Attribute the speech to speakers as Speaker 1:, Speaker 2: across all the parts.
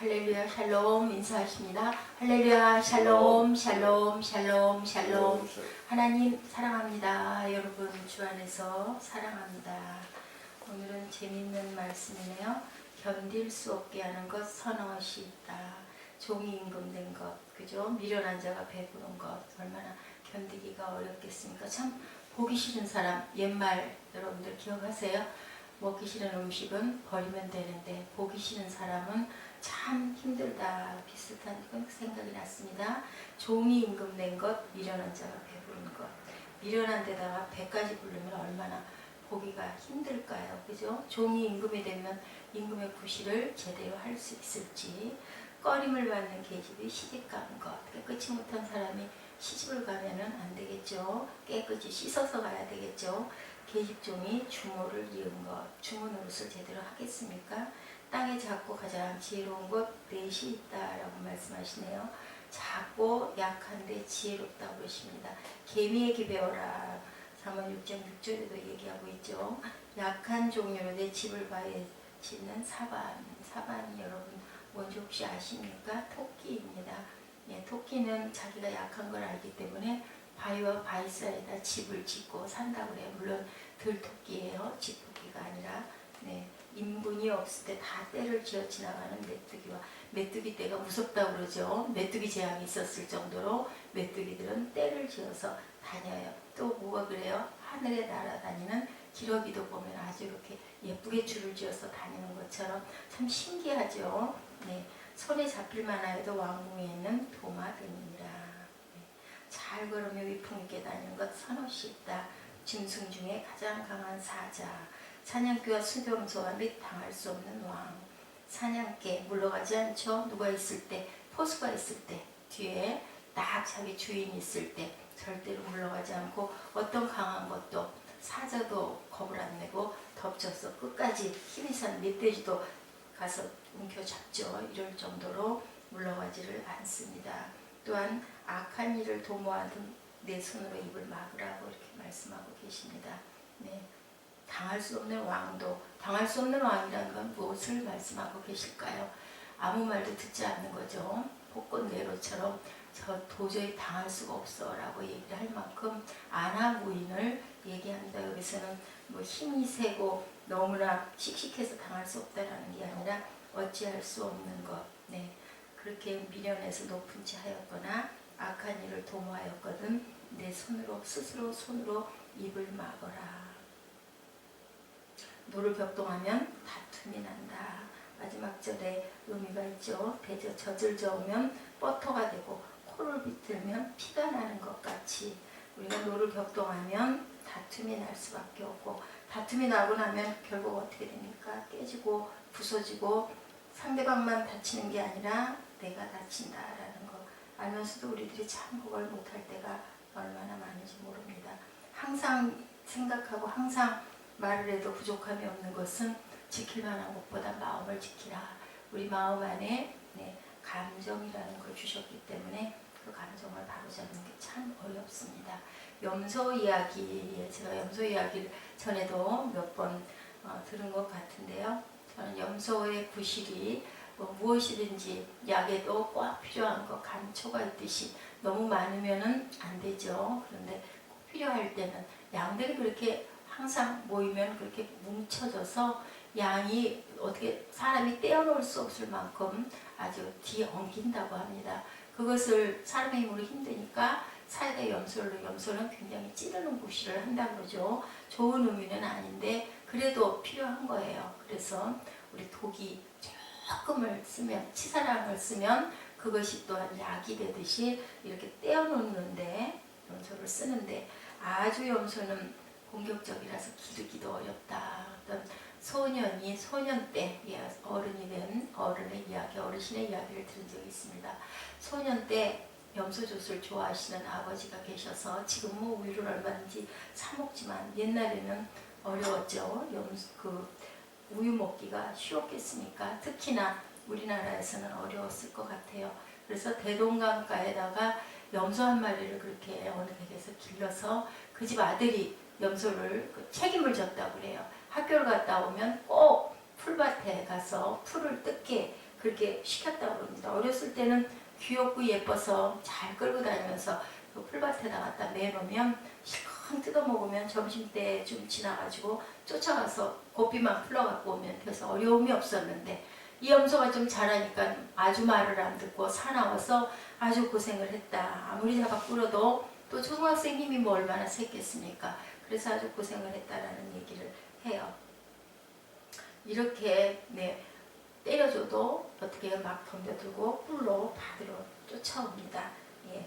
Speaker 1: 할렐루야 샬롬 인사하십니다. 할렐루야 샬롬 샬롬 샬롬 샬롬. 하나님 사랑합니다. 여러분 주 안에서 사랑합니다. 오늘은 재밌는 말씀이네요. 견딜 수 없게 하는 것 선엇이 있다. 종이 임금된 것, 그죠? 미련한 자가 배부른 것, 얼마나 견디기가 어렵겠습니까? 참 보기 싫은 사람, 옛말 여러분들 기억하세요? 먹기 싫은 음식은 버리면 되는데 보기 싫은 사람은 참 힘들다. 비슷한 생각이 났습니다. 종이 임금된 것, 미련한 자가 배부른 것. 미련한 데다가 배까지 부르면 얼마나 보기가 힘들까요? 그죠? 종이 임금이 되면 임금의 구실을 제대로 할 수 있을지. 꺼림을 받는 계집이 시집가는 것. 깨끗이 못한 사람이 시집을 가면은 안 되겠죠. 깨끗이 씻어서 가야 되겠죠. 계집종이 주모를 이은 것. 주모 노릇을 제대로 하겠습니까? 땅에 작고 가장 지혜로운 것 넷이 있다라고 말씀하시네요. 작고 약한데 지혜롭다고 그러십니다. 개미에게 배워라. 잠언 6장 6절에도 얘기하고 있죠. 약한 종류로 내 집을 짓는 사반. 사반이 여러분 뭔지 혹시 아십니까? 토끼입니다. 예, 토끼는 자기가 약한 걸 알기 때문에 바위와 바위 사이에다 집을 짓고 산다고 그래요. 물론 들토끼예요. 집토끼가 아니라. 네, 인분이 없을 때 다 떼를 지어 지나가는 메뚜기와 메뚜기 떼가 무섭다고 그러죠. 메뚜기 재앙이 있었을 정도로 메뚜기들은 떼를 지어서 다녀요. 또 뭐가 그래요? 하늘에 날아다니는 기러기도 보면 아주 이렇게 예쁘게 줄을 지어서 다니는 것처럼 참 신기하죠. 네, 손에 잡힐만 하여도 왕궁에 있는 도마등이니라. 네, 잘 걸으며 위풍 있게 다니는 것 선옷이 있다. 짐승 중에 가장 강한 사자. 사냥개와 수렴소와 및 당할 수 없는 왕. 사냥개 물러가지 않죠. 누가 있을 때, 포수가 있을 때, 뒤에 딱 자기 주인이 있을 때 절대로 물러가지 않고 어떤 강한 것도 사자도 겁을 안 내고 덮쳐서 끝까지 힘이 산 멧돼지도 가서 움켜잡죠. 이럴 정도로 물러가지를 않습니다. 또한 악한 일을 도모하든 내 손으로 입을 막으라고 이렇게 말씀하고 계십니다. 네. 당할 수 없는 왕도, 당할 수 없는 왕이라는 건 무엇을 말씀하고 계실까요? 아무 말도 듣지 않는 거죠. 복권내로처럼 저 도저히 당할 수가 없어 라고 얘기를 할 만큼 안하무인을 얘기합니다. 여기서는 뭐 힘이 세고 너무나 씩씩해서 당할 수 없다라는 게 아니라 어찌할 수 없는 것. 네, 그렇게 미련해서 높은 지 하였거나 악한 일을 도모하였거든 내 손으로 스스로 손으로 입을 막어라. 노를 격동하면 다툼이 난다. 마지막 절에 의미가 있죠. 대저 젖을 저으면 뻐터가 되고 코를 비틀면 피가 나는 것 같이 우리가 노를 격동하면 다툼이 날 수밖에 없고 다툼이 나고 나면 결국 어떻게 됩니까? 깨지고 부서지고 상대방만 다치는 게 아니라 내가 다친다라는 거 알면서도 우리들이 참 그걸 못할 때가 얼마나 많은지 모릅니다. 항상 생각하고 항상 말을 해도 부족함이 없는 것은 지킬 만한 것보다 마음을 지키라. 우리 마음 안에 감정이라는 걸 주셨기 때문에 그 감정을 바로잡는 게 참 어렵습니다. 염소 이야기, 제가 염소 이야기를 전에도 몇 번 들은 것 같은데요. 저는 염소의 구실이 무엇이든지 약에도 꼭 필요한 것, 감초가 있듯이 너무 많으면 안 되죠. 그런데 꼭 필요할 때는 양들이 그렇게 항상 모이면 그렇게 뭉쳐져서 양이 어떻게 사람이 떼어놓을 수 없을 만큼 아주 뒤엉킨다고 합니다. 그것을 사람의 힘으로 힘드니까 사이다 염소는 굉장히 찌르는 구실을 한다고 그러죠. 좋은 의미는 아닌데 그래도 필요한 거예요. 그래서 우리 독이 조금을 쓰면, 치사량을 쓰면 그것이 또한 약이 되듯이 이렇게 떼어놓는데 염소를 쓰는데 아주 염소는 공격적이라서 기르기도 어렵다. 어떤 소년이 소년 때 어른이 된 어른의 이야기, 어르신의 이야기를 들은 적이 있습니다. 소년 때 염소젓을 좋아하시는 아버지가 계셔서 지금 뭐 우유를 얼마든지 사 먹지만 옛날에는 어려웠죠. 우유 먹기가 쉬웠겠습니까? 특히나 우리나라에서는 어려웠을 것 같아요. 그래서 대동강가에다가 염소 한 마리를 그렇게 어느 댁에서 길러서 그 집 아들이 염소를 책임을 졌다고 그래요. 학교를 갔다 오면 꼭 풀밭에 가서 풀을 뜯게 그렇게 시켰다고 합니다. 어렸을 때는 귀엽고 예뻐서 잘 끌고 다니면서 그 풀밭에다 갖다 매놓으면 실컷 뜯어먹으면 점심때 좀 지나가지고 쫓아가서 고삐만 풀러갖고 오면 돼서 어려움이 없었는데 이 염소가 좀 자라니까 아주 말을 안 듣고 사나워서 아주 고생을 했다. 아무리 잡아 끌어도 또 초등학생 힘이 뭐 얼마나 셌겠습니까? 그래서 아주 고생을 했다라는 얘기를 해요. 이렇게 때려줘도 어떻게 막 덤벼들고 뿔로 받으러 쫓아옵니다. 예.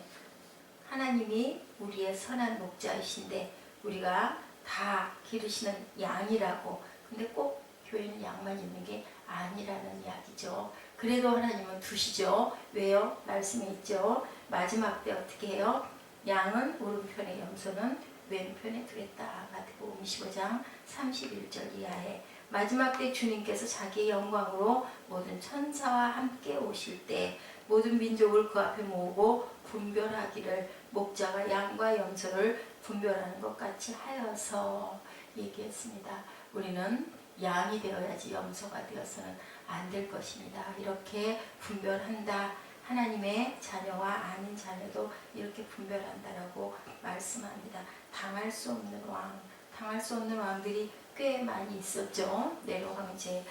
Speaker 1: 하나님이 우리의 선한 목자이신데 우리가 다 기르시는 양이라고. 근데 꼭 교회는 양만 있는 게 아니라는 이야기죠. 그래도 하나님은 두시죠. 왜요? 말씀에 있죠. 마지막 때 어떻게 해요? 양은 오른편에, 염소는 왼편에 두겠다. 마태복음 25장 31절 이하에. 마지막 때 주님께서 자기의 영광으로 모든 천사와 함께 오실 때 모든 민족을 그 앞에 모으고 분별하기를 목자가 양과 염소를 분별하는 것 같이 하여서 얘기했습니다. 우리는 양이 되어야지 염소가 되어서는 안 될 것입니다. 이렇게 분별한다. 하나님의 자녀와 아닌 자녀도 이렇게 분별한다라고 말씀합니다. 당할 수 없는 왕, 당할 수 없는 왕들이 꽤 많이 있었죠. 네로 황제,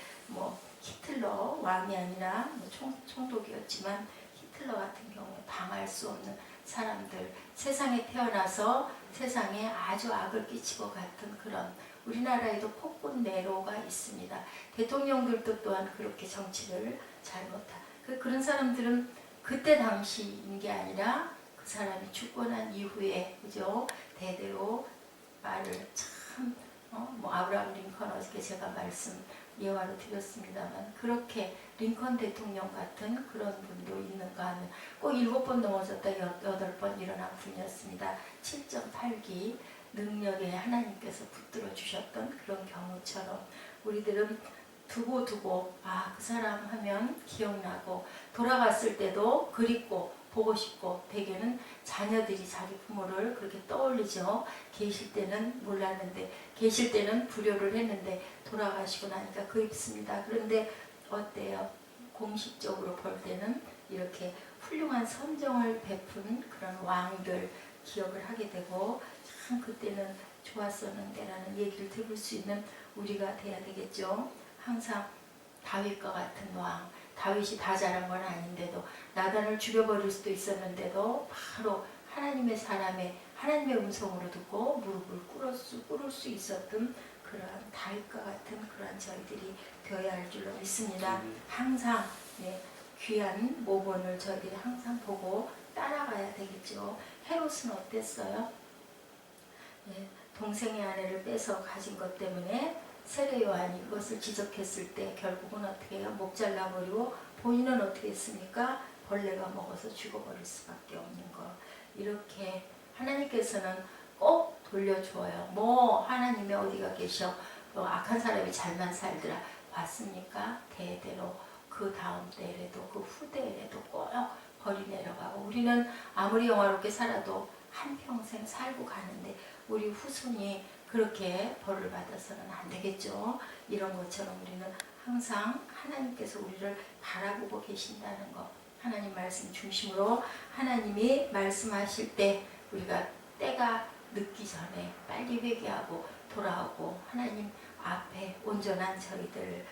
Speaker 1: 히틀러 왕이 아니라 총독이었지만 히틀러 같은 경우에 당할 수 없는 사람들, 세상에 태어나서 세상에 아주 악을 끼치고 같은 그런, 우리나라에도 폭군 네로가 있습니다. 대통령들도 또한 그렇게 정치를 잘 못한 그런 사람들은 그때 당시인 게 아니라 그 사람이 죽고 난 이후에, 그죠? 대대로 말을 참 아브라함 링컨 어저께 제가 말씀 예화로 드렸습니다만 그렇게 링컨 대통령 같은 그런 분도 있는가 하면 꼭 7번 넘어졌다 8번 일어난 분이었습니다. 7.8기 능력에 하나님께서 붙들어 주셨던 그런 경우처럼 우리들은 두고 그 사람 하면 기억나고 돌아갔을 때도 그립고 보고 싶고, 대개는 자녀들이 자기 부모를 그렇게 떠올리죠. 계실 때는 몰랐는데, 계실 때는 불효를 했는데 돌아가시고 나니까 그립습니다. 그런데 어때요? 공식적으로 볼 때는 이렇게 훌륭한 선정을 베푼 그런 왕들 기억을 하게 되고, 참 그때는 좋았었는데 라는 얘기를 들을 수 있는 우리가 돼야 되겠죠. 항상 다윗과 같은 왕, 다윗이 다 잘한 건 아닌데도 나단을 죽여버릴 수도 있었는데도 바로 하나님의 사람의 하나님의 음성으로 듣고 무릎을 꿇을 수 있었던 그러한 다윗과 같은 그러한 저희들이 되어야 할 줄로 믿습니다. 항상 귀한 모본을 저희들이 항상 보고 따라가야 되겠죠. 헤롯은 어땠어요? 동생의 아내를 뺏어 가진 것 때문에 세례 요한이 그것을 지적했을 때 결국은 어떻게 해요? 목 잘라버리고 본인은 어떻게 했습니까? 벌레가 먹어서 죽어버릴 수밖에 없는 거. 이렇게 하나님께서는 꼭 돌려주어요. 하나님이 어디가 계셔? 악한 사람이 잘만 살더라. 봤습니까? 대대로 그 다음 때에도 그 후대에도 꼭 벌이 내려가고, 우리는 아무리 영화롭게 살아도 한평생 살고 가는데 우리 후손이 그렇게 벌을 받아서는 안 되겠죠. 이런 것처럼 우리는 항상 하나님께서 우리를 바라보고 계신다는 것, 하나님 말씀 중심으로 하나님이 말씀하실 때 우리가 때가 늦기 전에 빨리 회개하고 돌아오고 하나님 앞에 온전한 저희들,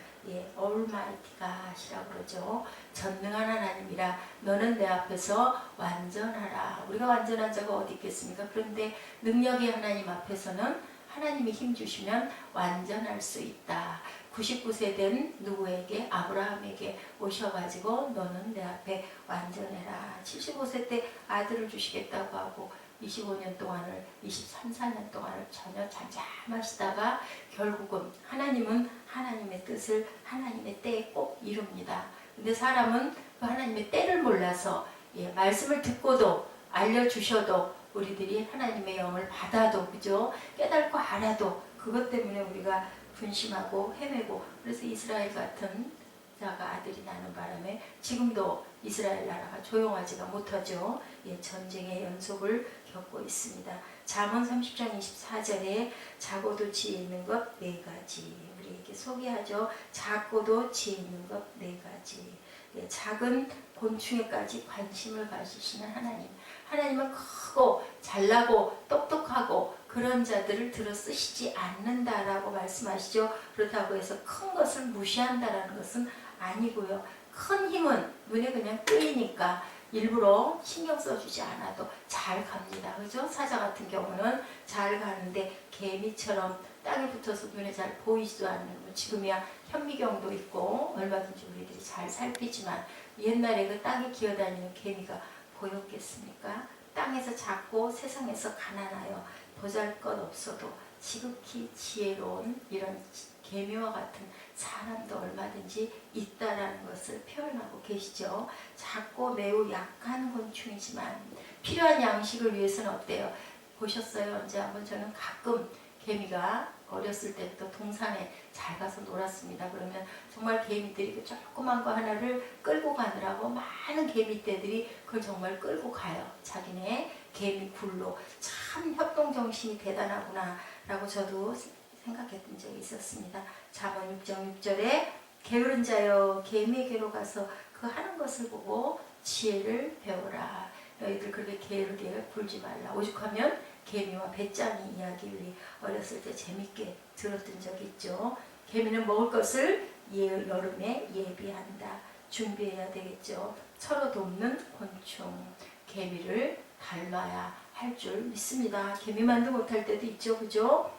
Speaker 1: 얼마이티가 하시라고 그러죠. 전능한 하나님이라 너는 내 앞에서 완전하라. 우리가 완전한 자가 어디 있겠습니까? 그런데 능력의 하나님 앞에서는 하나님이 힘주시면 완전할 수 있다. 99세 된 누구에게? 아브라함에게 오셔가지고 너는 내 앞에 완전해라. 75세 때 아들을 주시겠다고 하고 25년 동안을 23, 4년 동안을 전혀 잠잠하시다가 결국은 하나님은 하나님의 뜻을 하나님의 때에 꼭 이룹니다. 근데 사람은 그 하나님의 때를 몰라서 말씀을 듣고도 알려주셔도 우리들이 하나님의 영을 받아도, 그죠? 깨닫고 알아도 그것 때문에 우리가 분심하고 헤매고, 그래서 이스라엘 같은 자가 아들이 나는 바람에 지금도 이스라엘 나라가 조용하지가 못하죠. 전쟁의 연속을 겪고 있습니다. 잠언 30장 24절에 자고도 지혜 있는 것 4가지, 우리에게 소개하죠. 작고도 지혜 있는 것 네 가지. 예, 작은 곤충에까지 관심을 가지시는 하나님. 하나님은 크고 잘나고 똑똑하고 그런 자들을 들어 쓰시지 않는다라고 말씀하시죠. 그렇다고 해서 큰 것을 무시한다라는 것은 아니고요. 큰 힘은 눈에 그냥 띄니까 일부러 신경 써주지 않아도 잘 갑니다. 그죠? 사자 같은 경우는 잘 가는데 개미처럼 땅에 붙어서 눈에 잘 보이지도 않는, 지금이야 현미경도 있고 얼마든지 우리들이 잘 살피지만 옛날에 그 땅에 기어다니는 개미가 보였겠습니까? 땅에서 작고 세상에서 가난하여 보잘것없어도 지극히 지혜로운 이런 개미와 같은 사람도 얼마든지 있다라는 것을 표현하고 계시죠. 작고 매우 약한 곤충이지만 필요한 양식을 위해서는 어때요? 보셨어요? 언제 한번 저는 가끔 개미가 어렸을 때부터 동산에 잘 가서 놀았습니다. 그러면 정말 개미들이 그 조그만 거 하나를 끌고 가느라고 많은 개미떼들이 그걸 정말 끌고 가요. 자기네 개미 굴로. 참 협동정신이 대단하구나 라고 저도 생각했던 적이 있었습니다. 잠언 6장 6절에 게으른 자여 개미에게로 가서 그 하는 것을 보고 지혜를 배워라. 너희들 그렇게 게으르게 굴지 말라. 오죽하면 개미와 배짱이 이야기 우리 어렸을 때 재밌게 들었던 적이 있죠. 개미는 먹을 것을 여름에 예비한다. 준비해야 되겠죠. 서로 돕는 곤충. 개미를 닮아야 할 줄 믿습니다. 개미만도 못할 때도 있죠. 그죠?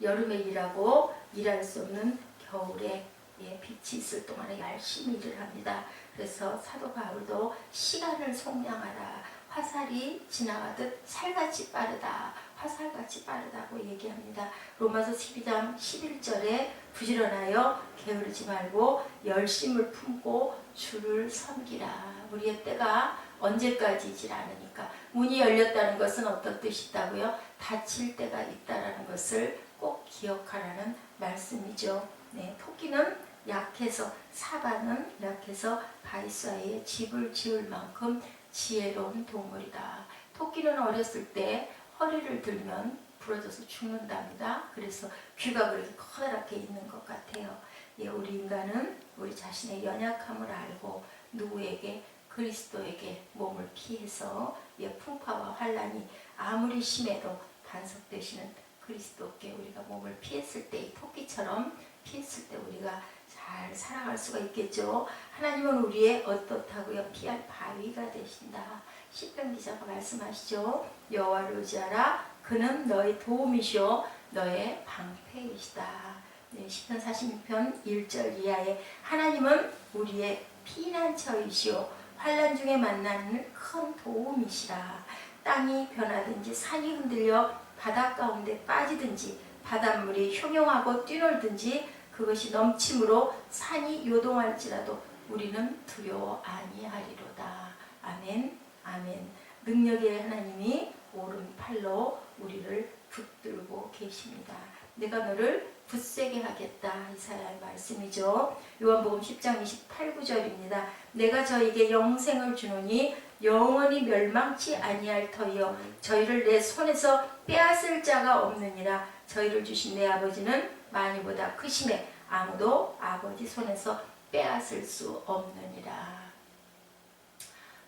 Speaker 1: 여름에 일하고 일할 수 없는 겨울에 빛이 있을 동안에 열심히 일을 합니다. 그래서 사도 바울도 시간을 속량하라. 화살이 지나가듯 살같이 빠르다. 화살같이 빠르다고 얘기합니다. 로마서 12장 11절에 부지런하여 게으르지 말고 열심을 품고 주를 섬기라. 우리의 때가 언제까지이질 않으니까. 문이 열렸다는 것은 어떤 뜻이 있다고요? 닫힐 때가 있다는 것을 꼭 기억하라는 말씀이죠. 네, 토끼는 약해서, 사바는 약해서 바위사이에 집을 지을 만큼 지혜로운 동물이다. 토끼는 어렸을 때 허리를 들면 부러져서 죽는답니다. 그래서 귀가 그렇게 커다랗게 있는 것 같아요. 예, 우리 인간은 우리 자신의 연약함을 알고 누구에게, 그리스도에게 몸을 피해서 풍파와 환란이 아무리 심해도 반석되시는 그리스도께 우리가 몸을 피했을 때, 이 토끼처럼 피했을 때 우리가 잘 살아갈 수가 있겠죠. 하나님은 우리의 어떻다고요? 피할 바위가 되신다. 시편 기자가 말씀하시죠. 여호와를 의지하라. 그는 너의 도움이시오. 너의 방패이시다. 네, 시편 46편 1절 이하에 하나님은 우리의 피난처이시오. 환난 중에 만나는 큰 도움이시라. 땅이 변하든지 산이 흔들려 바닷 가운데 빠지든지 바닷물이 형용하고 뛰놀든지 그것이 넘침으로 산이 요동할지라도 우리는 두려워 아니하리로다. 아멘, 아멘. 능력의 하나님이 오른팔로 우리를 붙들고 계십니다. 내가 너를 굳세게 하겠다. 이사야의 말씀이죠. 요한복음 10장 28, 9절입니다. 내가 저에게 영생을 주노니 영원히 멸망치 아니할 터이요 저희를 내 손에서 빼앗을 자가 없느니라. 저희를 주신 내 아버지는 많이보다 크심에 아무도 아버지 손에서 빼앗을 수 없느니라.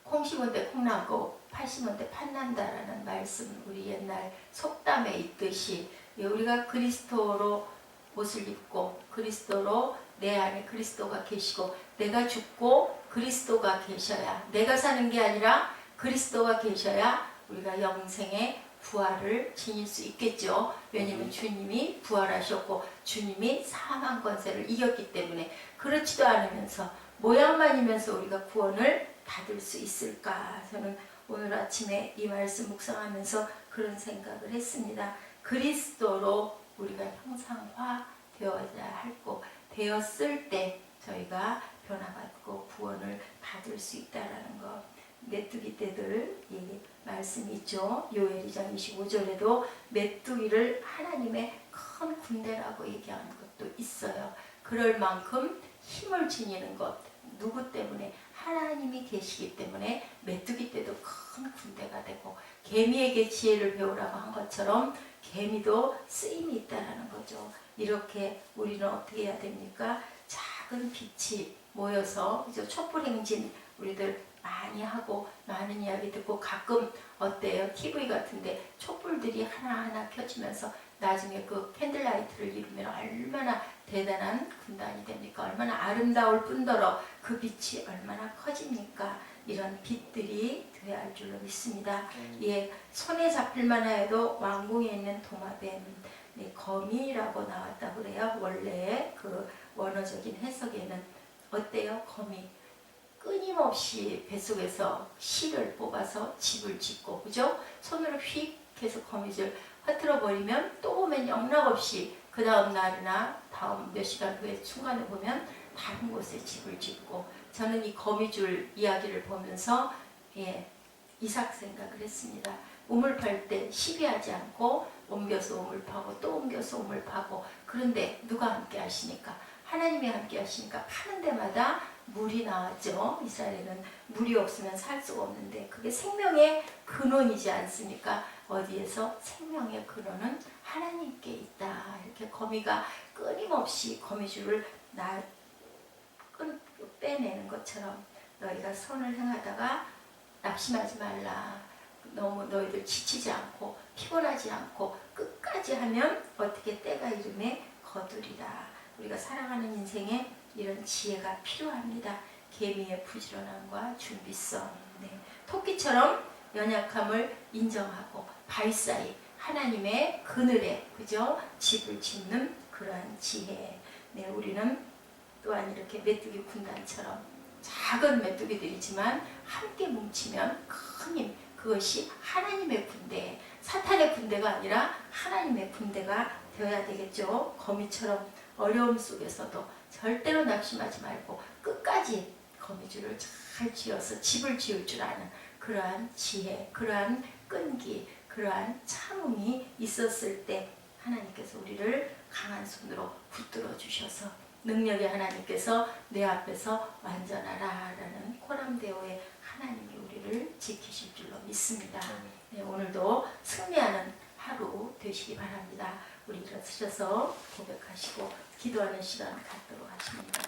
Speaker 1: 콩 심은 데 콩 남고 팥 심은 데 팥 난다라는 말씀, 우리 옛날 속담에 있듯이 우리가 그리스도로 옷을 입고 그리스도로 내 안에 그리스도가 계시고 내가 죽고 그리스도가 계셔야, 내가 사는 게 아니라 그리스도가 계셔야 우리가 영생의 부활을 지닐 수 있겠죠. 왜냐하면 주님이 부활하셨고 주님이 사망 권세를 이겼기 때문에. 그렇지도 않으면서 모양만이면서 우리가 구원을 받을 수 있을까? 저는 오늘 아침에 이 말씀 묵상하면서 그런 생각을 했습니다. 그리스도로 우리가 형상화되어야 할고 되었을 때 저희가 변화받고 구원을 받을 수 있다라는 것. 메뚜기 떼들 이 말씀이 있죠. 요엘 2장 25절에도 메뚜기를 하나님의 큰 군대라고 얘기하는 것도 있어요. 그럴 만큼 힘을 지니는 것. 누구 때문에? 하나님이 계시기 때문에 메뚜기 떼도 큰 군대가 되고, 개미에게 지혜를 배우라고 한 것처럼 개미도 쓰임이 있다는 거죠. 이렇게 우리는 어떻게 해야 됩니까? 작은 빛이 모여서 이제 촛불 행진 우리들 많이 하고 많은 이야기 듣고 가끔 어때요? TV 같은데 촛불들이 하나하나 켜지면서 나중에 그 캔들라이트를 이루면 얼마나 대단한 군단이 됩니까? 얼마나 아름다울 뿐더러 그 빛이 얼마나 커집니까? 이런 빛들이 되어야 할 줄로 믿습니다. 예, 손에 잡힐만 해도 왕궁에 있는 도마뱀, 네, 거미라고 나왔다고 그래요. 원래 그 원어적인 해석에는 어때요? 거미. 끊임없이 뱃속에서 실을 뽑아서 집을 짓고, 그죠? 손으로 휙 해서 거미줄 퍼뜨려 버리면 또 오면 영락없이 그 다음 날이나 다음 몇 시간 후에 중간에 보면 다른 곳에 집을 짓고, 저는 이 거미줄 이야기를 보면서 이삭 생각을 했습니다. 우물 팔 때 시비하지 않고 옮겨서 우물 파고 또 옮겨서 우물 파고, 그런데 누가 함께 하시니까? 하나님이 함께 하시니까 파는 데마다 물이 나왔죠. 이스라엘에는 물이 없으면 살 수가 없는데 그게 생명의 근원이지 않습니까? 어디에서? 생명의 근원은 하나님께 있다. 이렇게 거미가 끊임없이 거미줄을 빼내는 것처럼 너희가 선을 행하다가 낙심하지 말라. 너무 너희들 지치지 않고 피곤하지 않고 끝까지 하면 어떻게 때가 이름에 거두리라. 우리가 살아가는 인생에 이런 지혜가 필요합니다. 개미의 부지런함과 준비성, 토끼처럼 연약함을 인정하고 발사이 하나님의 그늘에 그죠? 집을 짓는 그러한 지혜. 우리는 또한 이렇게 메뚜기 군단처럼 작은 메뚜기들이지만 함께 뭉치면 큰 힘, 그것이 하나님의 군대, 사탄의 군대가 아니라 하나님의 군대가 되어야 되겠죠. 거미처럼 어려움 속에서도 절대로 낙심하지 말고 끝까지 거미줄을 잘 지어서 집을 지을 줄 아는 그러한 지혜, 그러한 끈기, 그러한 참음이 있었을 때 하나님께서 우리를 강한 손으로 붙들어 주셔서 능력의 하나님께서 내 앞에서 완전하라 라는 코람데오의 하나님이 우리를 지키실 줄로 믿습니다. 오늘도 승리하는 하루 되시기 바랍니다. 우리 일어서셔서 고백하시고 기도하는 시간 갖도록 하십니다.